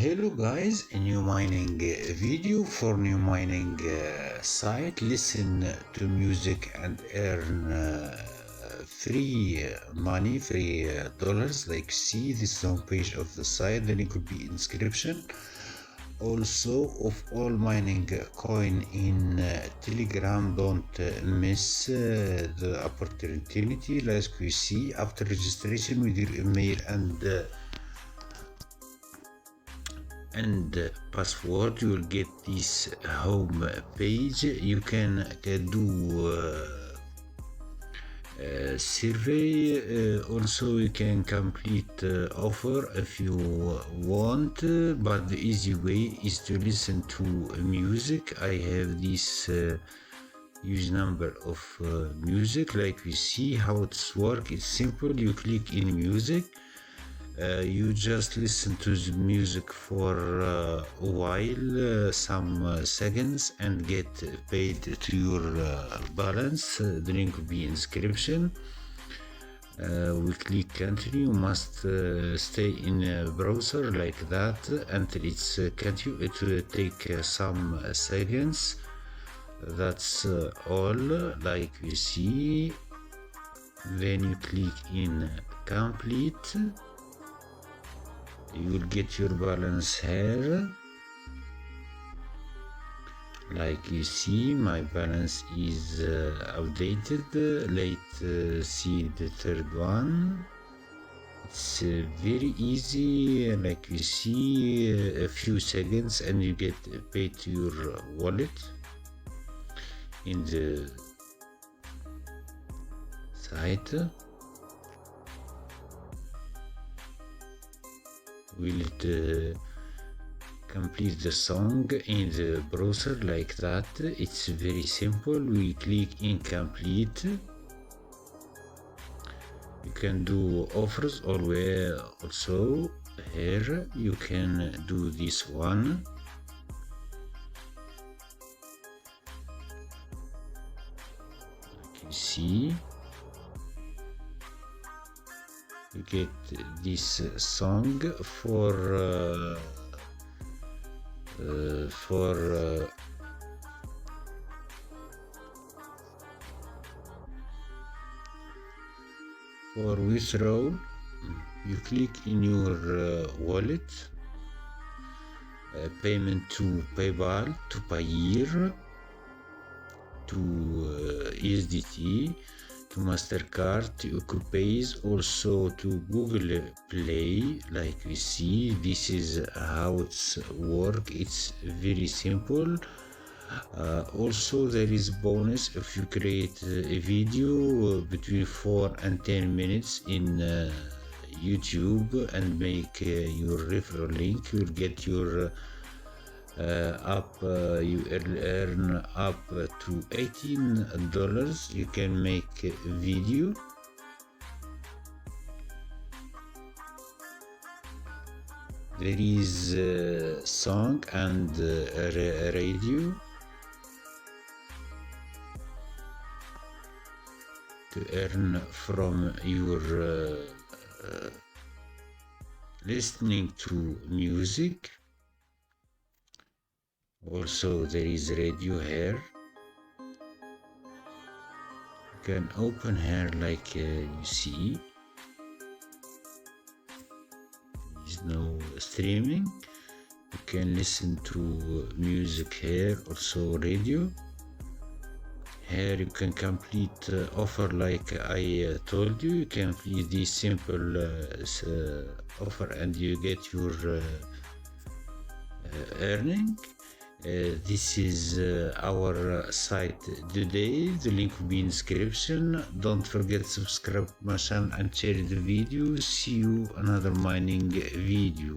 Hello guys, a new mining video for new mining site. Listen to music and earn free money, free dollars. Like see this home page of the site, the link will be in description. Also, of all mining coin in Telegram, don't miss the opportunity. Like we see, after registration with your email and password, you will get this home page. You can do survey. Also you can complete offer if you want, but the easy way is to listen to music. I have this huge number of music. Like we see how it's work. It's simple. You click in music. You just listen to the music for a while, some seconds, and get paid to your balance. The link will be in description. We click continue. You must stay in a browser like that until it's continue. It will take some seconds. That's all. Like we see, when you click in complete, you will get your balance here. Like you see, my balance is updated. Let's see the third one. It's very easy. Like you see, a few seconds and you get paid to your wallet in the site. Will it complete the song in the browser like that? It's very simple. We click in complete. You can do offers always. Also here you can do this one. Like you see, you get this song for withdrawal. You click in your wallet, payment to PayPal, to Payeer, to USDT, to MasterCard, to Copays, also to Google Play. Like we see, this is how it's work. It's very simple. Also there is bonus if you create a video between 4 and 10 minutes in YouTube and make your referral link. You'll get your you earn up to $18. You can make a video. There is a song and a radio to earn from your listening to music. Also there is radio here. You can open here like you see. There is no streaming. You can listen to music here, also radio. Here you can complete offer like I told you. You can complete this simple offer and you get your earning. This is our site today. The link will be in description. Don't forget to subscribe to my channel and share the video. See you another mining video.